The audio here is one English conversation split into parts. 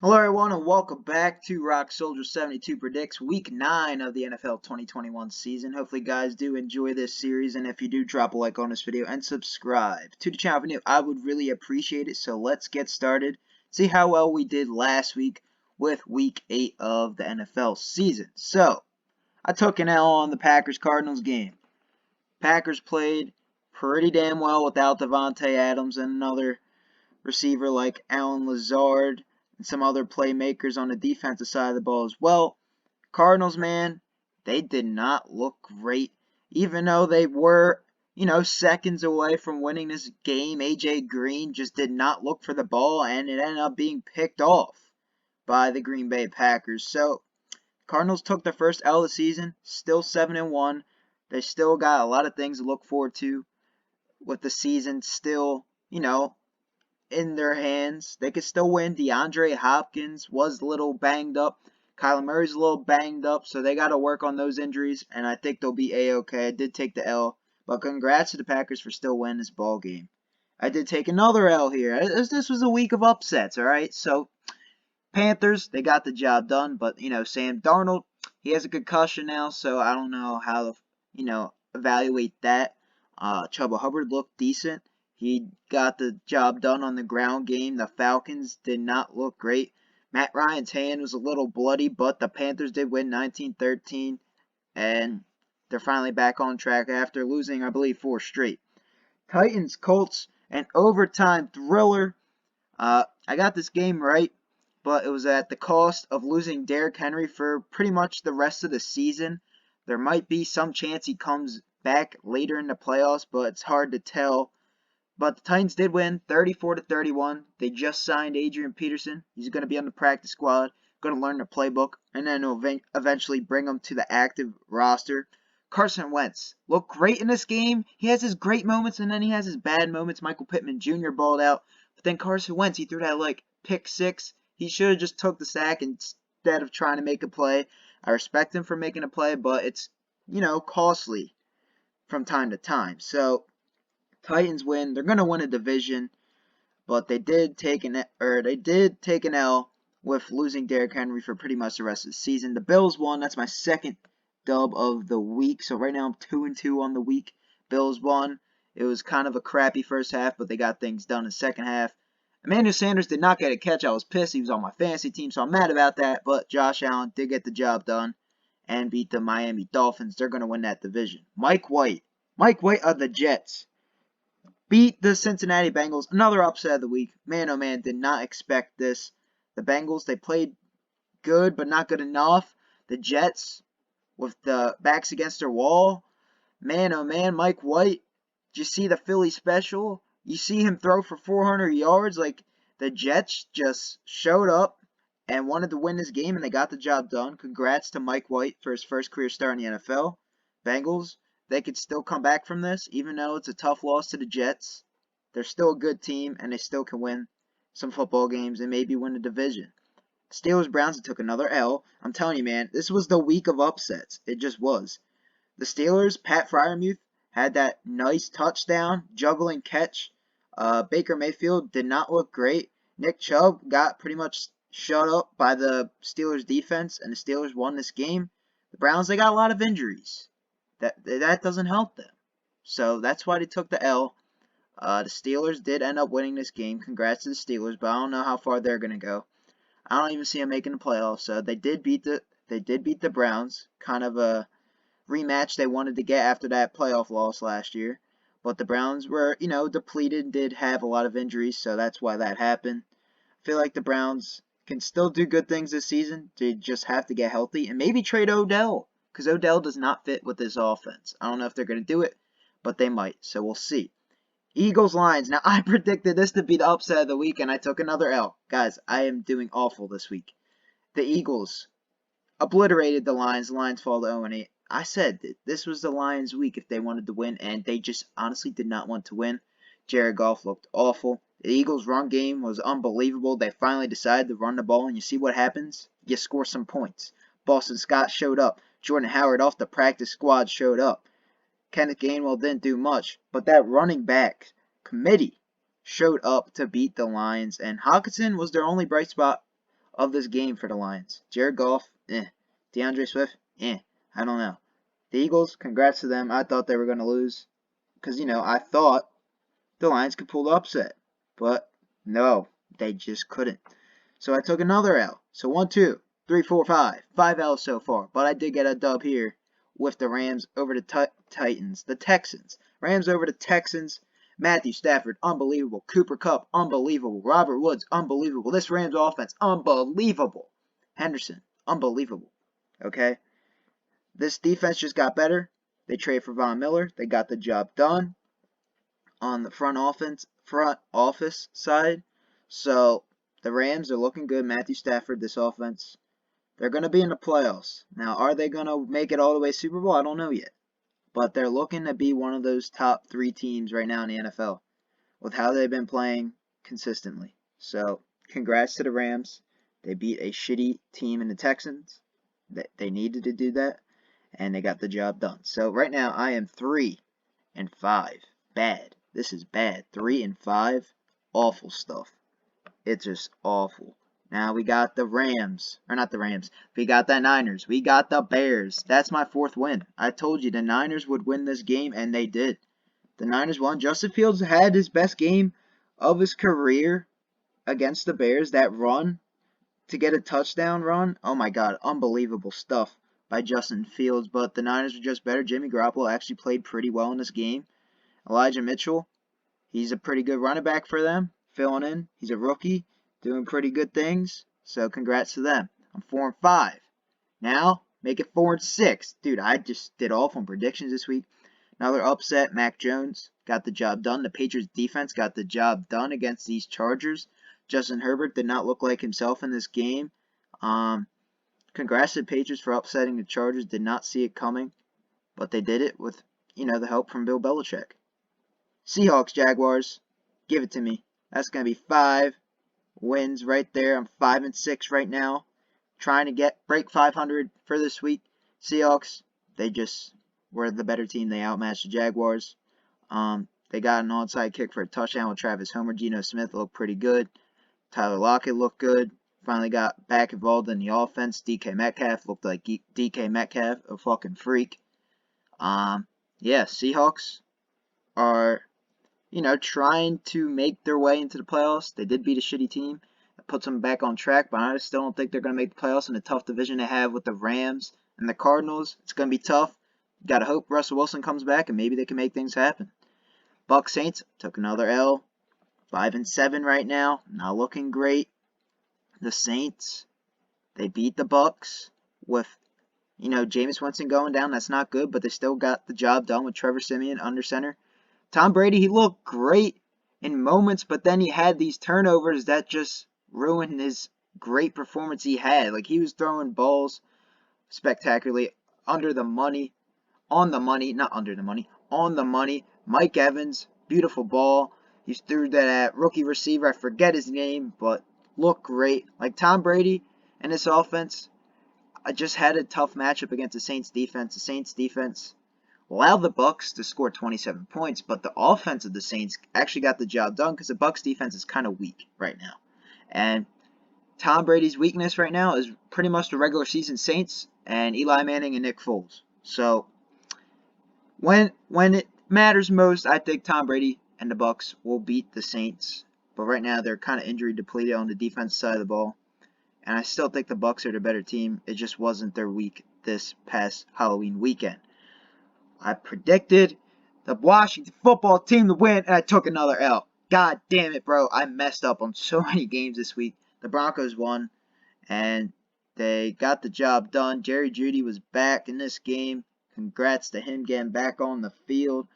Hello everyone and welcome back to RockSoldier72 Predicts Week 9 of the NFL 2021 season. Hopefully guys do enjoy this series, and if you do, drop a like on this video and subscribe to the channel if you're new. I would really appreciate it. So let's get started. See how well we did last week with Week 8 of the NFL season. So, I took an L on the Packers-Cardinals game. Packers played pretty damn well without Davante Adams and another receiver like Allen Lazard and some other playmakers on the defensive side of the ball as well. Cardinals, man, they did not look great. Even though they were, seconds away from winning this game, AJ Green just did not look for the ball, and it ended up being picked off by the Green Bay Packers. So, Cardinals took their first L of the season, still 7-1. They still got a lot of things to look forward to with the season still, in their hands. They could still win. DeAndre Hopkins was a little banged up. Kyler Murray's a little banged up, so they got to work on those injuries, and I think they'll be A-okay. I did take the L, but congrats to the Packers for still winning this ball game. I did take another L here. This was a week of upsets, all right? So, Panthers, they got the job done, but, Sam Darnold, he has a concussion now, so I don't know how to, evaluate that. Chuba Hubbard looked decent. He got the job done on the ground game. The Falcons did not look great. Matt Ryan's hand was a little bloody, but the Panthers did win 19-13, and they're finally back on track after losing, I believe, 4 straight. Titans, Colts, an overtime thriller. I got this game right, but it was at the cost of losing Derrick Henry for pretty much the rest of the season. There might be some chance he comes back later in the playoffs, but it's hard to tell. But the Titans did win 34-31. They just signed Adrian Peterson. He's going to be on the practice squad, going to learn the playbook, and then eventually bring him to the active roster. Carson Wentz looked great in this game. He has his great moments, and then he has his bad moments. Michael Pittman Jr. balled out. But then Carson Wentz, he threw that, pick six. He should have just took the sack instead of trying to make a play. I respect him for making a play, but it's, costly from time to time. So, Titans win. They're going to win a division, but they did take an L with losing Derrick Henry for pretty much the rest of the season. The Bills won. That's my second dub of the week. So right now I'm 2-2 on the week. Bills won. It was kind of a crappy first half, but they got things done in the second half. Emmanuel Sanders did not get a catch. I was pissed. He was on my fantasy team, so I'm mad about that. But Josh Allen did get the job done and beat the Miami Dolphins. They're going to win that division. Mike White of the Jets beat the Cincinnati Bengals. Another upset of the week. Man, oh man, did not expect this. The Bengals, they played good, but not good enough. The Jets, with the backs against their wall. Man, oh man, Mike White. Did you see the Philly special? You see him throw for 400 yards? The Jets just showed up and wanted to win this game, and they got the job done. Congrats to Mike White for his first career start in the NFL. Bengals, they could still come back from this, even though it's a tough loss to the Jets. They're still a good team, and they still can win some football games and maybe win a division. Steelers-Browns took another L. I'm telling you, man, this was the week of upsets. It just was. The Steelers, Pat Freiermuth, had that nice touchdown, juggling catch. Baker Mayfield did not look great. Nick Chubb got pretty much shut up by the Steelers defense, and the Steelers won this game. The Browns, they got a lot of injuries. That doesn't help them. So that's why they took the L. The Steelers did end up winning this game. Congrats to the Steelers, but I don't know how far they're gonna go. I don't even see them making the playoffs. So they did beat the Browns. Kind of a rematch they wanted to get after that playoff loss last year. But the Browns were, depleted and did have a lot of injuries, so that's why that happened. I feel like the Browns can still do good things this season. They just have to get healthy and maybe trade Odell, because Odell does not fit with this offense. I don't know if they're going to do it, but they might, so we'll see. Eagles-Lions. Now, I predicted this to be the upset of the week, and I took another L. Guys, I am doing awful this week. The Eagles obliterated the Lions. The Lions fall to 0-8. I said this was the Lions' week if they wanted to win, and they just honestly did not want to win. Jared Goff looked awful. The Eagles' run game was unbelievable. They finally decided to run the ball, and you see what happens? You score some points. Boston Scott showed up. Jordan Howard off the practice squad showed up. Kenneth Gainwell didn't do much, but that running back committee showed up to beat the Lions, and Hockenson was their only bright spot of this game for the Lions. Jared Goff, DeAndre Swift, I don't know. The Eagles, congrats to them. I thought they were going to lose because, I thought the Lions could pull the upset. But no, they just couldn't. So I took another L. So 1, 2, 3, 4, 5. 5 L's so far. But I did get a dub here with the Rams over the Titans. The Texans. Rams over the Texans. Matthew Stafford, unbelievable. Cooper Kupp, unbelievable. Robert Woods, unbelievable. This Rams offense, unbelievable. Henderson, unbelievable. Okay? This defense just got better. They traded for Von Miller. They got the job done on the front office side. So the Rams are looking good. Matthew Stafford, this offense, they're going to be in the playoffs. Now, are they going to make it all the way to Super Bowl? I don't know yet. But they're looking to be one of those top 3 teams right now in the NFL with how they've been playing consistently. So, congrats to the Rams. They beat a shitty team in the Texans. They needed to do that, and they got the job done. So, right now, I am 3-5. Bad. This is bad. 3-5. Awful stuff. It's just awful. Now we got the Rams. Or not the Rams. We got the Niners. We got the Bears. That's my 4th win. I told you the Niners would win this game, and they did. The Niners won. Justin Fields had his best game of his career against the Bears. That run to get a touchdown run. Oh my God. Unbelievable stuff by Justin Fields. But the Niners were just better. Jimmy Garoppolo actually played pretty well in this game. Elijah Mitchell, he's a pretty good running back for them. Filling in. He's a rookie. Doing pretty good things. So congrats to them. I'm 4-5. Now, make it 4-6. Dude, I just did awful on predictions this week. Another upset. Mac Jones got the job done. The Patriots defense got the job done against these Chargers. Justin Herbert did not look like himself in this game. Congrats to the Patriots for upsetting the Chargers. Did not see it coming. But they did it with, the help from Bill Belichick. Seahawks, Jaguars. Give it to me. That's going to be 5 wins right there. I'm 5-6 right now. Trying to break 500 for this week. Seahawks, they just were the better team. They outmatched the Jaguars. They got an onside kick for a touchdown with Travis Homer. Geno Smith looked pretty good. Tyler Lockett looked good. Finally got back involved in the offense. DK Metcalf looked like DK Metcalf, a fucking freak. Seahawks are trying to make their way into the playoffs. They did beat a shitty team. That puts them back on track, but I still don't think they're going to make the playoffs in a tough division they have with the Rams and the Cardinals. It's going to be tough. You got to hope Russell Wilson comes back and maybe they can make things happen. Bucs Saints took another L. 5-7 right now. Not looking great. The Saints, they beat the Bucs with, Jameis Winston going down. That's not good, but they still got the job done with Trevor Siemian under center. Tom Brady, he looked great in moments, but then he had these turnovers that just ruined his great performance he had. Like, he was throwing balls spectacularly under the money, on the money, not under the money, on the money. Mike Evans, beautiful ball. He threw that at rookie receiver. I forget his name, but looked great. Like, Tom Brady and this offense, I just had a tough matchup against the Saints defense. The Saints defense allowed the Bucs to score 27 points, but the offense of the Saints actually got the job done because the Bucs defense is kind of weak right now. And Tom Brady's weakness right now is pretty much the regular season Saints and Eli Manning and Nick Foles. So when it matters most, I think Tom Brady and the Bucs will beat the Saints. But right now they're kind of injury depleted on the defense side of the ball. And I still think the Bucs are the better team. It just wasn't their week this past Halloween weekend. I predicted the Washington football team to win, and I took another L. God damn it, bro. I messed up on so many games this week. The Broncos won, and they got the job done. Jerry Jeudy was back in this game. Congrats to him getting back on the field.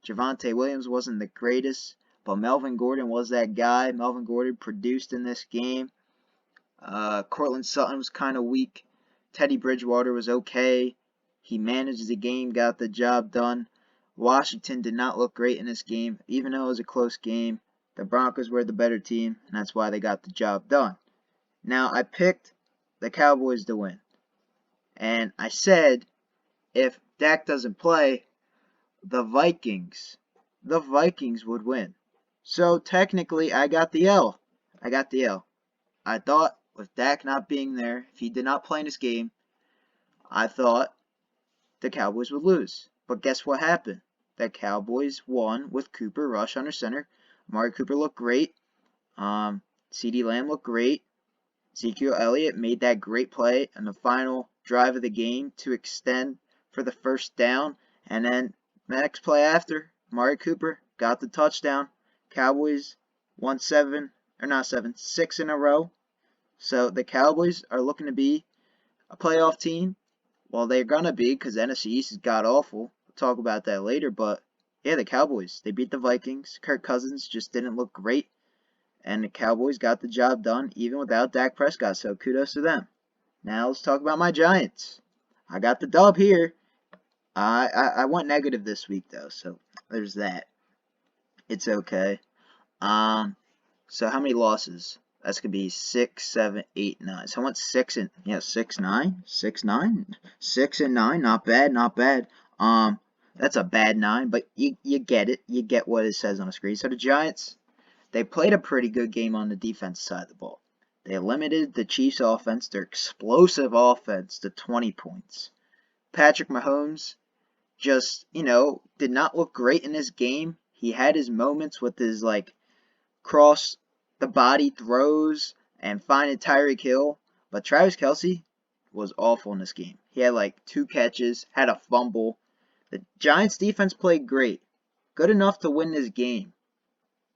Javonte Williams wasn't the greatest, but Melvin Gordon was that guy. Melvin Gordon produced in this game. Cortland Sutton was kind of weak. Teddy Bridgewater was okay. He managed the game, got the job done. Washington did not look great in this game, even though it was a close game. The Broncos were the better team, and that's why they got the job done. Now, I picked the Cowboys to win. And I said, if Dak doesn't play, the Vikings would win. So, technically, I got the L. I thought with Dak not being there, if he did not play in this game, I thought the Cowboys would lose. But guess what happened? The Cowboys won with Cooper Rush under center. Amari Cooper looked great. CeeDee Lamb looked great. Ezekiel Elliott made that great play on the final drive of the game to extend for the first down. And then the next play after, Amari Cooper got the touchdown. Cowboys won 6 in a row. So the Cowboys are looking to be a playoff team. Well, they're going to be because the NFC East is god-awful. We'll talk about that later. But, yeah, the Cowboys, they beat the Vikings. Kirk Cousins just didn't look great. And the Cowboys got the job done even without Dak Prescott. So kudos to them. Now let's talk about my Giants. I got the dub here. I went negative this week, though. So there's that. It's okay. So how many losses? That's gonna be 6, 7, 8, 9. So I went 6 and 9. Not bad, not bad. That's a bad 9, but you get it. You get what it says on the screen. So the Giants, they played a pretty good game on the defense side of the ball. They limited the Chiefs' offense, their explosive offense, to 20 points. Patrick Mahomes just, did not look great in this game. He had his moments with his cross the body throws and finding Tyreek Hill, but Travis Kelce was awful in this game. He had 2 catches, had a fumble. The Giants defense played great, good enough to win this game,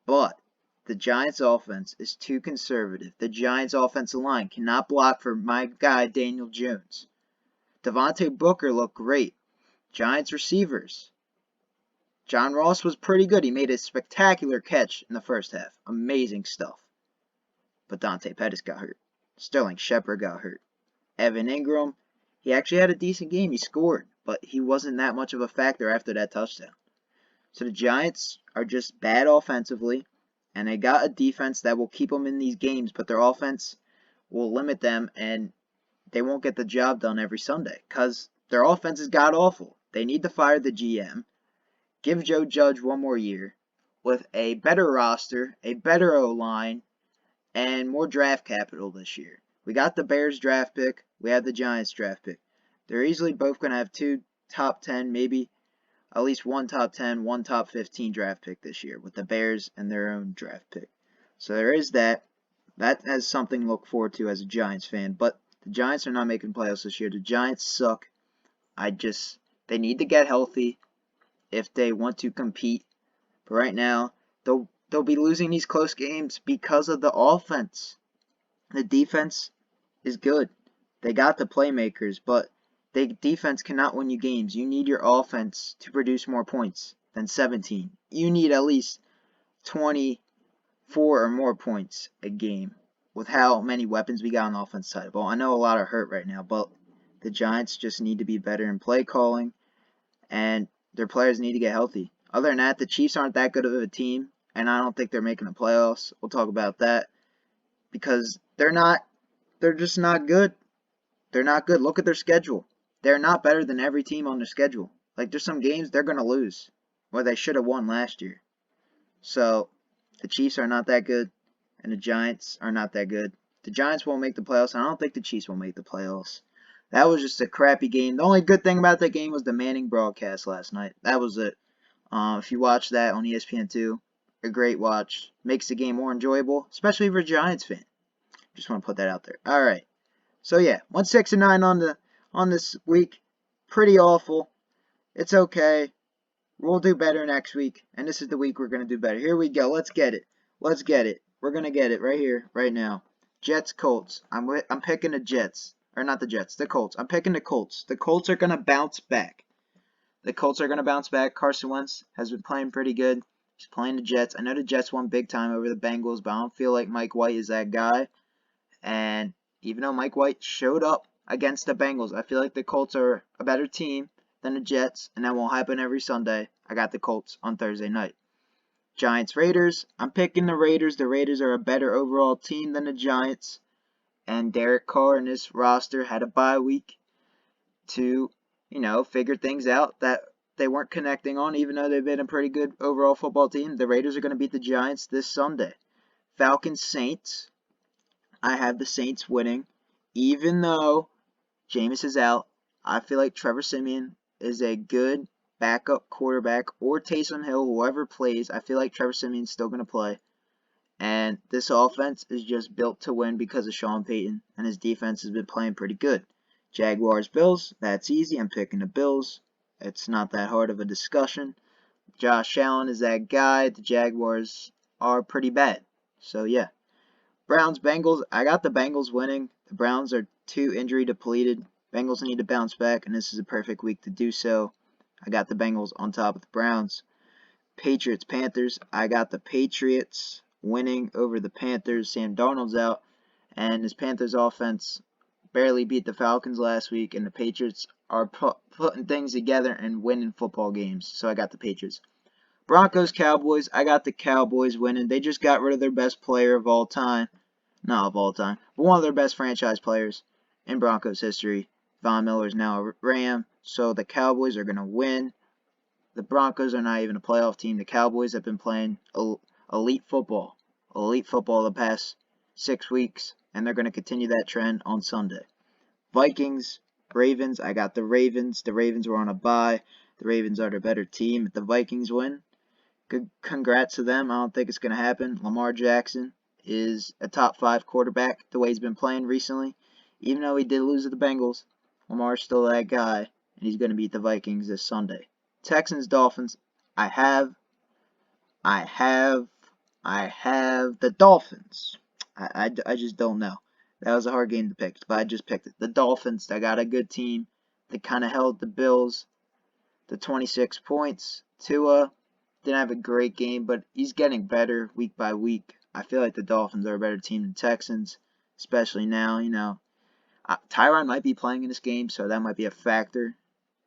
but the Giants offense is too conservative. The Giants offensive line cannot block for my guy Daniel Jones. Devontae Booker looked great. Giants receivers, John Ross was pretty good. He made a spectacular catch in the first half. Amazing stuff. But Dante Pettis got hurt. Sterling Shepard got hurt. Evan Ingram, he actually had a decent game. He scored, but he wasn't that much of a factor after that touchdown. So the Giants are just bad offensively, and they got a defense that will keep them in these games, but their offense will limit them, and they won't get the job done every Sunday because their offense is god-awful. They need to fire the GM. Give Joe Judge one more year with a better roster, a better O-line, and more draft capital this year. We got the Bears draft pick. We have the Giants draft pick. They're easily both going to have 2 top 10, maybe at least 1 top 10, 1 top 15 draft pick this year with the Bears and their own draft pick. So there is that. That has something to look forward to as a Giants fan. But the Giants are not making playoffs this year. The Giants suck. They need to get healthy if they want to compete. But right now, they'll be losing these close games because of the offense. The defense is good. They got the playmakers, but the defense cannot win you games. You need your offense to produce more points than 17. You need at least 24 or more points a game with how many weapons we got on the offense side of the ball. I know a lot are hurt right now, but the Giants just need to be better in play calling, and their players need to get healthy. Other than that, the Chiefs aren't that good of a team, and I don't think they're making the playoffs. We'll talk about that because they're just not good. They're not good. Look at their schedule. They're not better than every team on their schedule. There's some games they're going to lose, where they should have won last year. So, the Chiefs are not that good, and the Giants are not that good. The Giants won't make the playoffs, and I don't think the Chiefs will make the playoffs. That was just a crappy game. The only good thing about that game was the Manning broadcast last night. That was it. If you watch that on ESPN2, a great watch. Makes the game more enjoyable, especially for a Giants fan. Just want to put that out there. All right. So yeah, 1-6-9 on this week. Pretty awful. It's okay. We'll do better next week, and this is the week we're gonna do better. Here we go. Let's get it. Let's get it. We're gonna get it right here, right now. Jets, Colts. I'm picking the Jets, or not the Jets, the Colts. I'm picking the Colts. The Colts are gonna bounce back. The Colts are gonna bounce back. Carson Wentz has been playing pretty good. He's playing the Jets. I know the Jets won big time over the Bengals, but I don't feel like Mike White is that guy. And even though Mike White showed up against the Bengals, I feel like the Colts are a better team than the Jets, and that won't happen every Sunday. I got the Colts on Thursday night. Giants, Raiders. I'm picking the Raiders. The Raiders are a better overall team than the Giants. And Derek Carr and his roster had a bye week to, figure things out that they weren't connecting on, even though they've been a pretty good overall football team. The Raiders are going to beat the Giants this Sunday. Falcons, Saints. I have the Saints winning. Even though Jameis is out, I feel like Trevor Siemian is a good backup quarterback, or Taysom Hill, whoever plays. I feel like Trevor Siemian's still going to play. And this offense is just built to win because of Sean Payton, and his defense has been playing pretty good. Jaguars Bills, that's easy. I'm picking the Bills. It's not that hard of a discussion. Josh Allen is that guy. The Jaguars are pretty bad. So yeah. Browns Bengals, I got the Bengals winning. The Browns are too injury depleted. Bengals need to bounce back, and this is a perfect week to do so. I got the Bengals on top of the Browns. Patriots Panthers, I got the Patriots winning over the Panthers. Sam Darnold's out, and his Panthers offense barely beat the Falcons last week, and the Patriots are putting things together and winning football games. So I got the Patriots. Broncos Cowboys, I got the Cowboys winning. They just got rid of their best player of all time. Not of all time, but one of their best franchise players in Broncos history. Von Miller is now a Ram, so the Cowboys are going to win. The Broncos are not even a playoff team. The Cowboys have been playing elite football the past 6 weeks, and they're going to continue that trend on Sunday. Vikings, Ravens, I got the Ravens. The Ravens were on a bye. The Ravens are the better team. If the Vikings win, good, congrats to them. I don't think it's going to happen. Lamar Jackson is a top 5 quarterback the way he's been playing recently. Even though he did lose to the Bengals, Lamar's still that guy, and he's going to beat the Vikings this Sunday. Texans Dolphins, I have the Dolphins. I just don't know. That was a hard game to pick, but I just picked it. The Dolphins, they got a good team. They kind of held the Bills to 26 points. Tua didn't have a great game, but he's getting better week by week. I feel like the Dolphins are a better team than Texans, especially now. Tyron might be playing in this game, so that might be a factor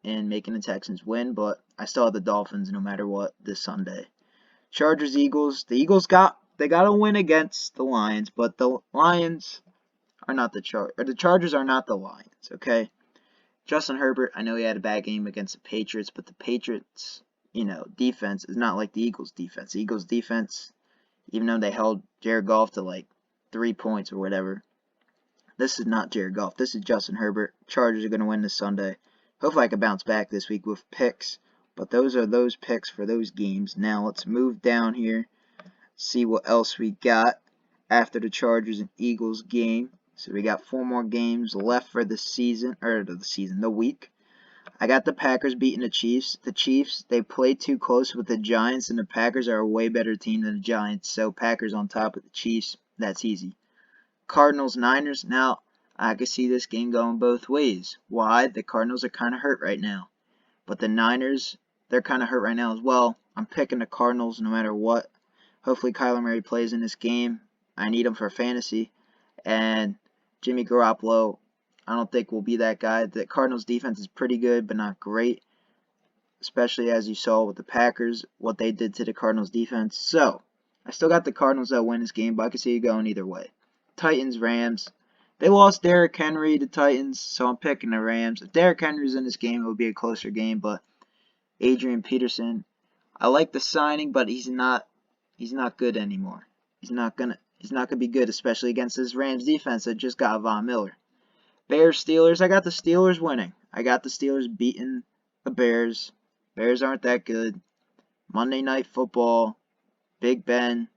in making the Texans win, but I still have the Dolphins no matter what this Sunday. Chargers Eagles. The Eagles got a win against the Lions, but the Lions are not the Chargers are not the Lions, okay? Justin Herbert, I know he had a bad game against the Patriots, but the Patriots, defense is not like the Eagles defense. The Eagles defense, even though they held Jared Goff to like 3 points or whatever, this is not Jared Goff. This is Justin Herbert. Chargers are going to win this Sunday. Hopefully I can bounce back this week with picks. But those are those picks for those games. Now let's move down here. See what else we got after the Chargers and Eagles game. So we got 4 more games left for the week. I got the Packers beating the Chiefs. The Chiefs, they played too close with the Giants, and the Packers are a way better team than the Giants. So Packers on top of the Chiefs. That's easy. Cardinals, Niners. Now, I can see this game going both ways. Why? The Cardinals are kind of hurt right now. But the Niners, they're kind of hurt right now as well. I'm picking the Cardinals no matter what. Hopefully Kyler Murray plays in this game. I need him for fantasy. And Jimmy Garoppolo, I don't think will be that guy. The Cardinals defense is pretty good, but not great. Especially as you saw with the Packers, what they did to the Cardinals defense. So, I still got the Cardinals that win this game, but I can see it going either way. Titans, Rams. They lost Derrick Henry to Titans, so I'm picking the Rams. If Derrick Henry's in this game, it would be a closer game, but Adrian Peterson, I like the signing, but he's not good anymore. He's not gonna be good, especially against this Rams defense that just got Von Miller. Bears, Steelers, I got the Steelers winning. I got the Steelers beating the Bears. Bears aren't that good. Monday Night Football, Big Ben.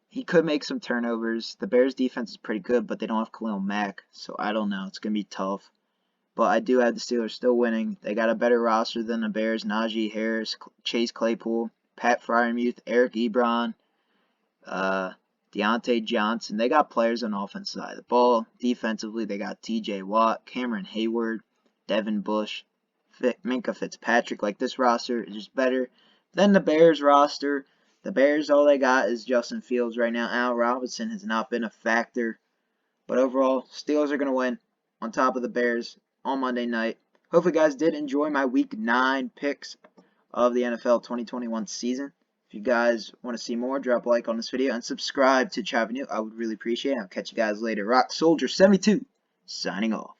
He could make some turnovers. The Bears defense is pretty good, but they don't have Khalil Mack, so I don't know. It's going to be tough. But I do have the Steelers still winning. They got a better roster than the Bears. Najee Harris, Chase Claypool, Pat Freiermuth, Eric Ebron, Deontay Johnson. They got players on the offensive side of the ball. Defensively, they got TJ Watt, Cameron Hayward, Devin Bush, Minka Fitzpatrick. Like, this roster is just better than the Bears roster. The Bears, all they got is Justin Fields right now. Al Robinson has not been a factor. But overall, Steelers are going to win on top of the Bears on Monday night. Hopefully, you guys did enjoy my Week 9 picks of the NFL 2021 season. If you guys want to see more, drop a like on this video and subscribe to Chapter. I would really appreciate it. I'll catch you guys later. RockSoldier72 signing off.